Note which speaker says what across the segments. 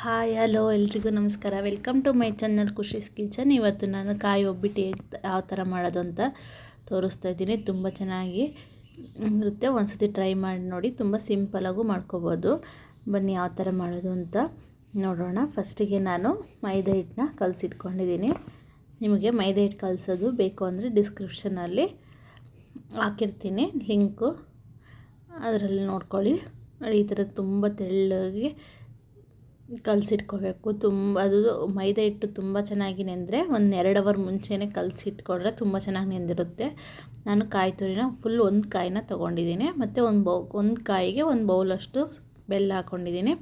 Speaker 1: Hi hello ಎಲ್ರಿಗೂ ನಮಸ್ಕಾರ. Welcome to my channel Khushi's kitchen. ಇವತ್ತು ನಾನು ಕಾಯಿ ಒಬ್ಬಟ್ಟು ಯಾವ ಥರ ಮಾಡೋದು ಅಂತ ತೋರಿಸ್ತಾ ಇದ್ದೀನಿ. ತುಂಬ ಚೆನ್ನಾಗಿ ಇರುತ್ತೆ, ಒಂದ್ಸತಿ ಟ್ರೈ ಮಾಡಿ ನೋಡಿ. ತುಂಬ ಸಿಂಪಲಾಗೂ ಮಾಡ್ಕೋಬೋದು. ಬನ್ನಿ ಯಾವ ಥರ ಮಾಡೋದು ಅಂತ ನೋಡೋಣ. ಫಸ್ಟಿಗೆ ನಾನು ಮೈದಾ ಹಿಟ್ಟನ್ನ ಕಲಸಿಟ್ಕೊಂಡಿದ್ದೀನಿ. ನಿಮಗೆ ಮೈದಾ ಹಿಟ್ಟು ಕಲಸೋದು ಬೇಕು ಅಂದರೆ ಡಿಸ್ಕ್ರಿಪ್ಷನಲ್ಲಿ ಹಾಕಿರ್ತೀನಿ ಲಿಂಕು, ಅದರಲ್ಲಿ ನೋಡ್ಕೊಳ್ಳಿ. ಈ ಥರ ತುಂಬ ತೆಳ್ಳಗೆ ಕಲಸಿಟ್ಕೋಬೇಕು. ಅದು ಮೈದಾ ಹಿಟ್ಟು ತುಂಬ ಚೆನ್ನಾಗಿ ನೆಂದರೆ 1-2 ಅವರ್ ಮುಂಚೆನೇ ಕಲಸಿಟ್ಕೊಂಡ್ರೆ ತುಂಬ ಚೆನ್ನಾಗಿ ನೆಂದಿರುತ್ತೆ. ನಾನು ಕಾಯಿ ತುರಿನ ಫುಲ್ ಒಂದು ಕಾಯಿನ ತೊಗೊಂಡಿದ್ದೀನಿ. ಮತ್ತು ಒಂದು ಕಾಯಿಗೆ ಒಂದು ಬೌಲಷ್ಟು ಬೆಲ್ಲ ಹಾಕ್ಕೊಂಡಿದ್ದೀನಿ.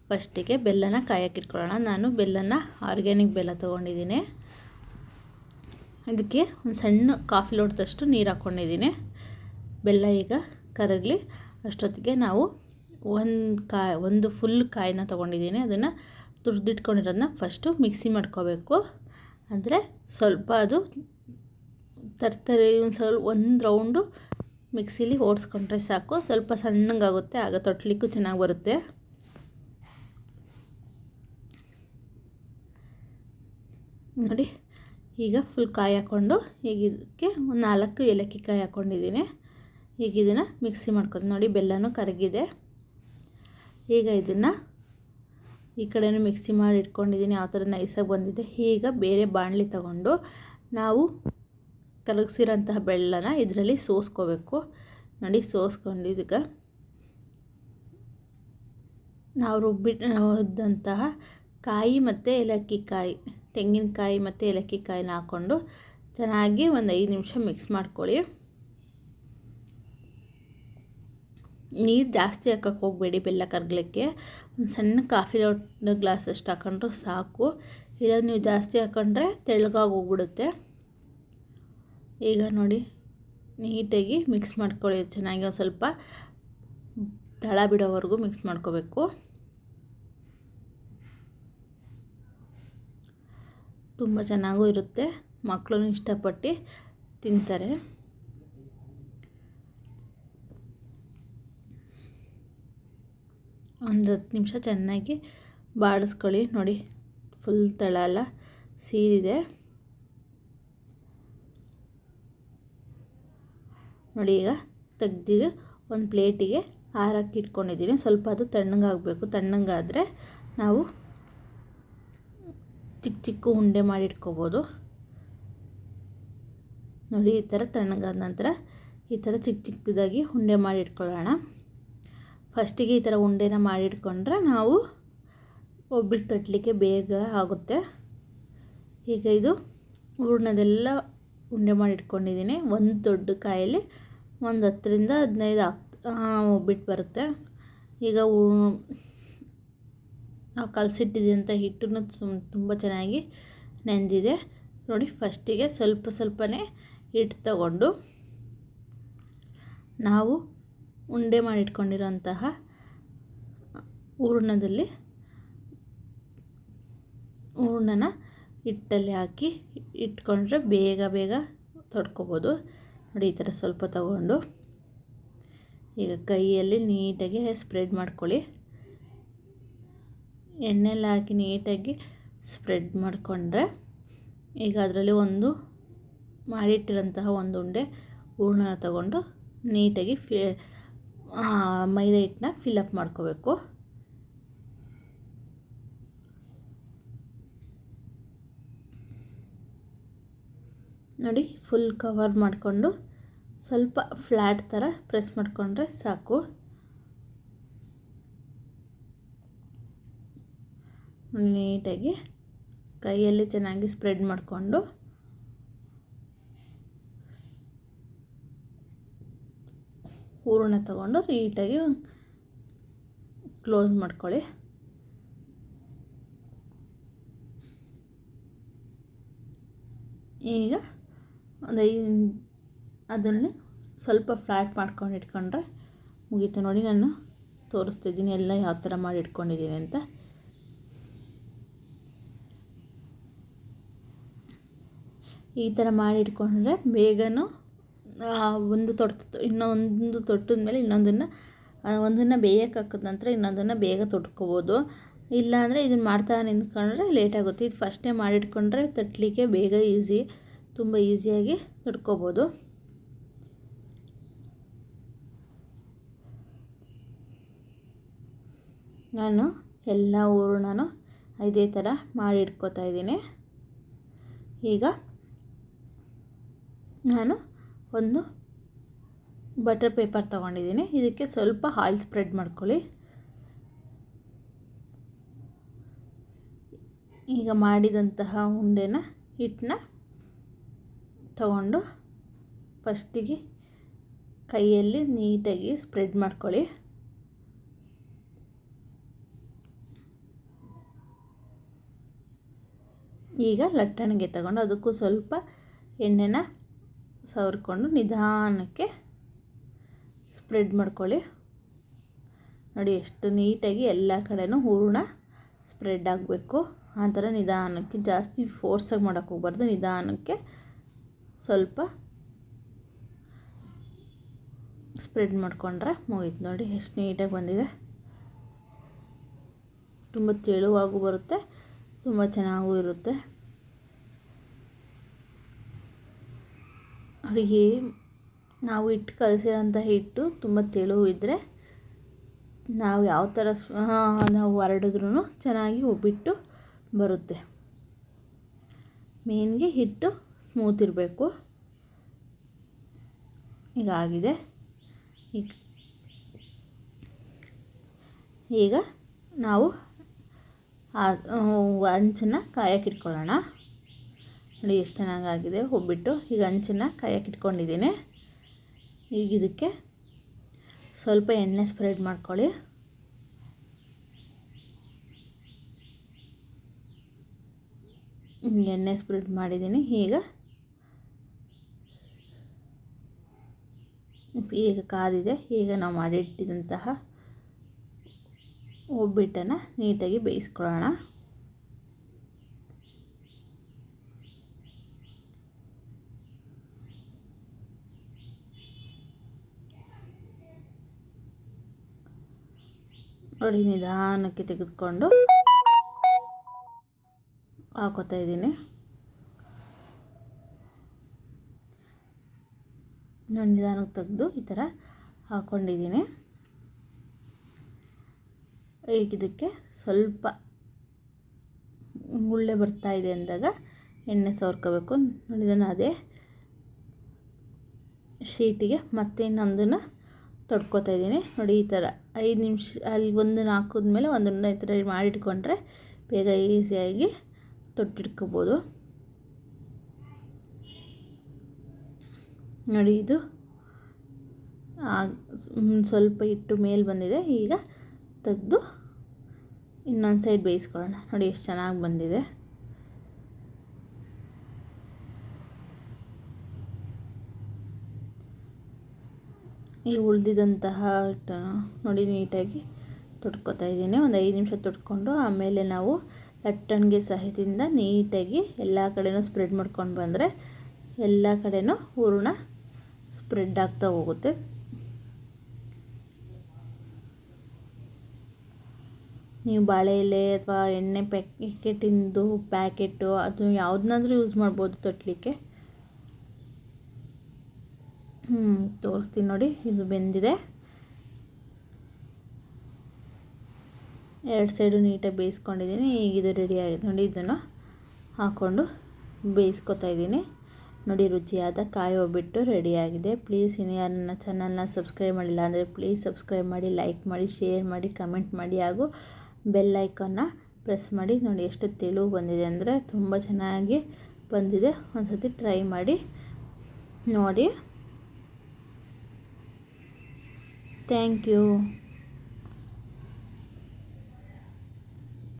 Speaker 1: ಫಸ್ಟಿಗೆ ಬೆಲ್ಲನ ಕಾಯಕ್ಕಿಟ್ಕೊಳ್ಳೋಣ. ನಾನು ಬೆಲ್ಲನ ಆರ್ಗ್ಯಾನಿಕ್ ಬೆಲ್ಲ ತೊಗೊಂಡಿದ್ದೀನಿ. ಇದಕ್ಕೆ ಒಂದು ಸಣ್ಣ ಕಾಫಿ ಲೋಟದಷ್ಟು ನೀರು ಹಾಕ್ಕೊಂಡಿದ್ದೀನಿ. ಬೆಲ್ಲ ಈಗ ಕರಗಲಿ ಅಷ್ಟೊತ್ತಿಗೆ ನಾವು ಒಂದು ಫುಲ್ ಕಾಯಿನ ತೊಗೊಂಡಿದ್ದೀನಿ. ಅದನ್ನು ತುರಿದಿಟ್ಕೊಂಡಿರೋದನ್ನ ಫಸ್ಟು ಮಿಕ್ಸಿ ಮಾಡ್ಕೋಬೇಕು. ಅಂದರೆ ಸ್ವಲ್ಪ ಅದು ತರ್ತರಿ ಒಂದು ರೌಂಡು ಮಿಕ್ಸಿಲಿ ಓಡಿಸ್ಕೊಂಡ್ರೆ ಸಾಕು. ಸ್ವಲ್ಪ ಸಣ್ಣಗಾಗುತ್ತೆ, ಆಗ ತೊಟ್ಲಿಕ್ಕೂ ಚೆನ್ನಾಗಿ ಬರುತ್ತೆ. ನೋಡಿ, ಈಗ ಫುಲ್ ಕಾಯಿ ಹಾಕ್ಕೊಂಡು ಈಗ ಇದಕ್ಕೆ ಒಂದು 4 ಏಲಕ್ಕಿ ಕಾಯಿ ಹಾಕ್ಕೊಂಡಿದ್ದೀನಿ. ಈಗ ಇದನ್ನು ಮಿಕ್ಸಿ ಮಾಡ್ಕೊಂಡು ನೋಡಿ, ಬೆಲ್ಲನೂ ಕರಗಿದೆ. ಈಗ ಇದನ್ನು ಈ ಕಡೆಯೂ ಮಿಕ್ಸಿ ಮಾಡಿ ಇಟ್ಕೊಂಡಿದ್ದೀನಿ. ಯಾವ ಥರ ನೈಸಾಗಿ ಬಂದಿದೆ. ಈಗ ಬೇರೆ ಬಾಣಲಿ ತಗೊಂಡು ನಾವು ಕರಗಿಸಿರೋಂತಹ ಬೆಲ್ಲನ ಇದರಲ್ಲಿ ಸೋಸ್ಕೋಬೇಕು. ನೋಡಿ, ಸೋಸ್ಕೊಂಡು ಇದಕ್ಕೆ ನಾವು ರುಬ್ಬಿದಂತಹ ಕಾಯಿ ಮತ್ತು ಏಲಕ್ಕಿ ಕಾಯಿ, ತೆಂಗಿನಕಾಯಿ ಮತ್ತು ಏಲಕ್ಕಿ ಕಾಯಿನ ಹಾಕ್ಕೊಂಡು ಚೆನ್ನಾಗಿ ಒಂದು 5 ನಿಮಿಷ ಮಿಕ್ಸ್ ಮಾಡ್ಕೊಳ್ಳಿ. ನೀರು ಜಾಸ್ತಿ ಹಾಕೋಕ್ಕೆ ಹೋಗಬೇಡಿ. ಬೆಲ್ಲ ಕರಗಲಿಕ್ಕೆ ಒಂದು ಸಣ್ಣ ಕಾಫಿ ಲೋಟ ಗ್ಲಾಸಷ್ಟು ಹಾಕೊಂಡ್ರು ಸಾಕು. ಇಲ್ಲ ನೀವು ಜಾಸ್ತಿ ಹಾಕೊಂಡ್ರೆ ತೆಳ್ಳಗಾಗಿ ಹೋಗ್ಬಿಡುತ್ತೆ. ಈಗ ನೋಡಿ, ನೀಟಾಗಿ ಮಿಕ್ಸ್ ಮಾಡ್ಕೊಳ್ಳಿ. ಚೆನ್ನಾಗಿ ಒಂದು ಸ್ವಲ್ಪ ತಳ ಬಿಡೋವರೆಗೂ ಮಿಕ್ಸ್ ಮಾಡ್ಕೋಬೇಕು. ತುಂಬ ಚೆನ್ನಾಗೂ ಇರುತ್ತೆ, ಮಕ್ಕಳು ಇಷ್ಟಪಟ್ಟು ತಿಂತಾರೆ. ಒಂದು 10 ನಿಮಿಷ ಚೆನ್ನಾಗಿ ಬಾಡಿಸ್ಕೊಳ್ಳಿ. ನೋಡಿ, ಫುಲ್ ತಳ ಎಲ್ಲ ಸೀದಿದೆ. ನೋಡಿ, ಈಗ ತೆಗ್ದು ಒಂದು ಪ್ಲೇಟಿಗೆ ಆರಕ್ಕೆ ಇಟ್ಕೊಂಡಿದ್ದೀನಿ. ಸ್ವಲ್ಪ ಅದು ತಣ್ಣಗಾಗಬೇಕು. ತಣ್ಣಗಾದರೆ ನಾವು ಚಿಕ್ಕ ಚಿಕ್ಕ ಉಂಡೆ ಮಾಡಿ ಇಟ್ಕೋಬೋದು. ನೋಡಿ, ಈ ಥರ ತಣ್ಣಗಾದ ನಂತರ ಈ ಥರ ಚಿಕ್ಕ ಚಿಕ್ಕದಾಗಿ ಉಂಡೆ ಮಾಡಿ ಇಟ್ಕೊಳ್ಳೋಣ. ಫಸ್ಟಿಗೆ ಈ ಥರ ಉಂಡೆನ ಮಾಡಿಟ್ಕೊಂಡ್ರೆ ನಾವು ಒಬ್ಬಟ್ಟು ತಟ್ಟಲಿಕ್ಕೆ ಬೇಗ ಆಗುತ್ತೆ. ಈಗ ಇದು ಹೂರ್ಣದೆಲ್ಲ ಉಂಡೆ ಮಾಡಿಟ್ಕೊಂಡಿದ್ದೀನಿ. ಒಂದು ದೊಡ್ಡ ಕಾಯಲ್ಲಿ ಒಂದು 10ರಿಂದ 15 ಒಬ್ಬಟ್ಟು ಬರುತ್ತೆ. ಈಗ ನಾವು ಕಲಸಿಟ್ಟಿದ್ದಂಥ ಹಿಟ್ಟನ್ನು ತುಂಬ ಚೆನ್ನಾಗಿ ನೆಂದಿದೆ. ನೋಡಿ, ಫಸ್ಟಿಗೆ ಸ್ವಲ್ಪನೇ ಹಿಟ್ಟು ತಗೊಂಡು ನಾವು ಉಂಡೆ ಮಾಡಿಟ್ಕೊಂಡಿರೋಂತಹ ಹೂರ್ಣನ ಹಿಟ್ಟಲ್ಲಿ ಹಾಕಿ ಇಟ್ಕೊಂಡ್ರೆ ಬೇಗ ತೊಡ್ಕೊಬೋದು. ನೋಡಿ, ಈ ಥರ ಸ್ವಲ್ಪ ತಗೊಂಡು ಈಗ ಕೈಯಲ್ಲಿ ನೀಟಾಗಿ ಸ್ಪ್ರೆಡ್ ಮಾಡ್ಕೊಳ್ಳಿ. ಎಣ್ಣೆಲ್ಲ ಹಾಕಿ ನೀಟಾಗಿ ಸ್ಪ್ರೆಡ್ ಮಾಡಿಕೊಂಡ್ರೆ ಈಗ ಅದರಲ್ಲಿ ಒಂದು ಮಾಡಿಟ್ಟಿರೋಂತಹ ಒಂದು ಉಂಡೆ ಹೂರ್ಣನ ತಗೊಂಡು ನೀಟಾಗಿ ಮೈದಾ ಹಿಟ್ಟನ್ನ ಫಿಲ್ಲಪ್ ಮಾಡ್ಕೋಬೇಕು. ನೋಡಿ, ಫುಲ್ ಕವರ್ ಮಾಡಿಕೊಂಡು ಸ್ವಲ್ಪ ಫ್ಲ್ಯಾಟ್ ಥರ ಪ್ರೆಸ್ ಮಾಡಿಕೊಂಡ್ರೆ ಸಾಕು. ನೀಟಾಗಿ ಕೈಯಲ್ಲಿ ಚೆನ್ನಾಗಿ ಸ್ಪ್ರೆಡ್ ಮಾಡಿಕೊಂಡು ಹೂರಣ ತಗೊಂಡು ನೀಟಾಗಿ ಕ್ಲೋಸ್ ಮಾಡ್ಕೊಳ್ಳಿ. ಈಗ ಅದನ್ನು ಸ್ವಲ್ಪ ಫ್ಲ್ಯಾಟ್ ಮಾಡ್ಕೊಂಡು ಇಟ್ಕೊಂಡ್ರೆ ಮುಗೀತು. ನೋಡಿ, ನಾನು ತೋರಿಸ್ತಿದ್ದೀನಿ ಎಲ್ಲ ಯಾವ ಥರ ಮಾಡಿ ಇಟ್ಕೊಂಡಿದ್ದೀನಿ ಅಂತ. ಈ ಥರ ಮಾಡಿ ಇಟ್ಕೊಂಡ್ರೆ ಬೇಗನೂ ಒಂದು ಇನ್ನೊಂದು ತೊಟ್ಟಿದ ಮೇಲೆ ಒಂದನ್ನು ಬೇಯಕ್ಕೆ ಹಾಕಿದ ನಂತರ ಇನ್ನೊಂದನ್ನು ಬೇಗ ತೊಟ್ಕೋಬೋದು. ಇಲ್ಲ ಅಂದರೆ ಇದನ್ನು ಮಾಡ್ತಾ ನಿಂತ್ಕೊಂಡ್ರೆ ಲೇಟ್ ಆಗುತ್ತೆ. ಇದು ಫಸ್ಟೇ ಮಾಡಿಟ್ಕೊಂಡ್ರೆ ತಟ್ಟಲಿಕ್ಕೆ ಬೇಗ ಈಸಿ, ತುಂಬ ಈಸಿಯಾಗಿ ತಡ್ಕೊಬೋದು. ನಾನು ಎಲ್ಲ ಹೂರಣನೂ ಇದೇ ಥರ ಮಾಡಿ ಇಟ್ಕೋತಾ ಇದ್ದೀನಿ. ಈಗ ನಾನು ಒಂದು ಬಟರ್ ಪೇಪರ್ ತೊಗೊಂಡಿದ್ದೀನಿ. ಇದಕ್ಕೆ ಸ್ವಲ್ಪ ಆಯಿಲ್ ಸ್ಪ್ರೆಡ್ ಮಾಡ್ಕೊಳ್ಳಿ. ಈಗ ಮಾಡಿದಂತಹ ಉಂಡೆನ ಹಿಟ್ಟನ್ನ ತಗೊಂಡು ಫಸ್ಟಿಗೆ ಕೈಯಲ್ಲಿ ನೀಟಾಗಿ ಸ್ಪ್ರೆಡ್ ಮಾಡ್ಕೊಳ್ಳಿ. ಈಗ ಲಟ್ಟಣಿಗೆ ತಗೊಂಡು ಅದಕ್ಕೂ ಸ್ವಲ್ಪ ಎಣ್ಣೆನ ಸವರ್ಕೊಂಡು ನಿಧಾನಕ್ಕೆ ಸ್ಪ್ರೆಡ್ ಮಾಡ್ಕೊಳ್ಳಿ. ನೋಡಿ ಎಷ್ಟು ನೀಟಾಗಿ ಎಲ್ಲ ಕಡೆನೂ ಹೂರಣ ಸ್ಪ್ರೆಡ್ ಆಗಬೇಕು. ಆ ಥರ ನಿಧಾನಕ್ಕೆ, ಜಾಸ್ತಿ ಫೋರ್ಸಾಗಿ ಮಾಡೋಕ್ಕೆ ಹೋಗ್ಬಾರ್ದು, ನಿಧಾನಕ್ಕೆ ಸ್ವಲ್ಪ ಸ್ಪ್ರೆಡ್ ಮಾಡಿಕೊಂಡ್ರೆ ಮುಗೀತು. ನೋಡಿ ಎಷ್ಟು ನೀಟಾಗಿ ಬಂದಿದೆ. ತುಂಬ ತೆಳುವಾಗೂ ಬರುತ್ತೆ, ತುಂಬ ಚೆನ್ನಾಗೂ ಇರುತ್ತೆ. ಅಡುಗೆ ನಾವು ಹಿಟ್ಟು ಕಲಸಿರೋಂಥ ಹಿಟ್ಟು ತುಂಬ ತೆಳು ಇದ್ದರೆ ನಾವು ಯಾವ ಥರ ನಾವು ಹರಡಿದ್ರೂ ಚೆನ್ನಾಗಿ ಒಬ್ಬಿಟ್ಟು ಬರುತ್ತೆ. ಮೇನ್ಗೆ ಹಿಟ್ಟು ಸ್ಮೂತ್ ಇರಬೇಕು. ಹೀಗಾಗಿದೆ. ಈಗ ನಾವು ಹಂಚನ್ನ ಕಾಯಕ್ಕೆ ಇಟ್ಕೊಳ್ಳೋಣ. ನೋಡಿ ಎಷ್ಟು ಚೆನ್ನಾಗಾಗಿದೆ ಒಬ್ಬಿಟ್ಟು. ಈಗ ಹಂಚನ್ನ ಕಾಯಕ್ಕೆ ಇಟ್ಕೊಂಡಿದ್ದೀನಿ. ಈಗ ಇದಕ್ಕೆ ಸ್ವಲ್ಪ ಎಣ್ಣೆ ಸ್ಪ್ರೆಡ್ ಮಾಡ್ಕೊಳ್ಳಿ. ಎಣ್ಣೆ ಸ್ಪ್ರೆಡ್ ಮಾಡಿದ್ದೀನಿ. ಈಗ ಕಾದಿದೆ. ಈಗ ನಾವು ಮಾಡಿಟ್ಟಿದ್ದಂತಹ ಒಬ್ಬಿಟ್ಟನ್ನು ನೀಟಾಗಿ ಬೇಯಿಸ್ಕೊಳ್ಳೋಣ. ನೋಡಿ ನಿಧಾನಕ್ಕೆ ತೆಗೆದುಕೊಂಡು ಹಾಕೋತಾ ಇದ್ದೀನಿ. ನಾನು ನಿಧಾನಕ್ಕೆ ತೆಗೆದು ಈ ಥರ ಹಾಕ್ಕೊಂಡಿದ್ದೀನಿ. ಈಗ ಇದಕ್ಕೆ ಸ್ವಲ್ಪ ಗುಳ್ಳೆ ಬರ್ತಾ ಇದೆ ಅಂದಾಗ ಎಣ್ಣೆ ಸವರ್ಕೋಬೇಕು. ನೋಡಿ ಇದನ್ನು ಅದೇ ಶೀಟಿಗೆ ಮತ್ತೆ ಇನ್ನೊಂದನ್ನು ತೊಡ್ಕೊತಾ ಇದ್ದೀನಿ. ನೋಡಿ ಈ ಥರ 5 ನಿಮಿಷ ಅಲ್ಲಿ ಒಂದನ್ನು ಹಾಕಿದ್ಮೇಲೆ ಒಂದನ್ನು ಈ ಥರ ಮಾಡಿಟ್ಕೊಂಡ್ರೆ ಬೇಗ ಈಸಿಯಾಗಿ ತೊಟ್ಟಿಟ್ಕೋಬೋದು. ನೋಡಿ ಇದು ಸ್ವಲ್ಪ ಹಿಟ್ಟು ಮೇಲೆ ಬಂದಿದೆ. ಈಗ ತೆಗೆದು ಇನ್ನೊಂದು ಸೈಡ್ ಬೇಯಿಸ್ಕೊಳ್ಳೋಣ. ನೋಡಿ ಎಷ್ಟು ಚೆನ್ನಾಗಿ ಬಂದಿದೆ. ಈ ಉಳಿದಿದ್ದಂತಹ ಹಿಟ್ಟನ್ನು ನೋಡಿ ನೀಟಾಗಿ ತೊಟ್ಕೊತಾ ಇದ್ದೀನಿ. ಒಂದು 5 ನಿಮಿಷ ತೊಟ್ಕೊಂಡು ಆಮೇಲೆ ನಾವು ಲಟ್ಟಣಿಗೆ ಸಹಾಯದಿಂದ ನೀಟಾಗಿ ಎಲ್ಲ ಕಡೆನೂ ಸ್ಪ್ರೆಡ್ ಮಾಡ್ಕೊಂಡು ಬಂದರೆ ಎಲ್ಲ ಕಡೆನೂ ಹೂರಣ ಸ್ಪ್ರೆಡ್ ಆಗ್ತಾ ಹೋಗುತ್ತೆ. ನೀವು ಬಾಳೆ ಎಲೆ ಅಥವಾ ಎಣ್ಣೆ ಪ್ಯಾಕೆಟಿಂದು ಪ್ಯಾಕೆಟು ಅದು ಯಾವುದನ್ನಾದ್ರೂ ಯೂಸ್ ಮಾಡ್ಬೋದು ತಟ್ಟಲಿಕ್ಕೆ. ತೋರಿಸ್ತೀನಿ ನೋಡಿ. ಇದು ಬೆಂದಿದೆ. 2 ಸೈಡು ನೀಟಾಗಿ ಬೇಯಿಸ್ಕೊಂಡಿದ್ದೀನಿ. ಈಗ ಇದು ರೆಡಿ ಆಗಿದೆ. ನೋಡಿ ಇದನ್ನು ಹಾಕ್ಕೊಂಡು ಬೇಯಿಸ್ಕೊತಾ ಇದ್ದೀನಿ. ನೋಡಿ ರುಚಿಯಾದ ಕಾಯಿ ಒಬ್ಬಟ್ಟು ರೆಡಿಯಾಗಿದೆ. ಪ್ಲೀಸ್ ಇನ್ನು ಯಾರು ನನ್ನ ಚಾನಲ್ನ ಸಬ್ಸ್ಕ್ರೈಬ್ ಮಾಡಿಲ್ಲ ಅಂದರೆ ಪ್ಲೀಸ್ ಸಬ್ಸ್ಕ್ರೈಬ್ ಮಾಡಿ, ಲೈಕ್ ಮಾಡಿ, ಶೇರ್ ಮಾಡಿ, ಕಮೆಂಟ್ ಮಾಡಿ ಹಾಗೂ ಬೆಲ್ ಐಕಾನ್ನ ಪ್ರೆಸ್ ಮಾಡಿ. ನೋಡಿ ಎಷ್ಟು ತೆಳು ಬಂದಿದೆ ಅಂದರೆ ತುಂಬ ಚೆನ್ನಾಗಿ ಬಂದಿದೆ. ಒಂದು ಸತಿ ಟ್ರೈ ಮಾಡಿ ನೋಡಿ. Thank you.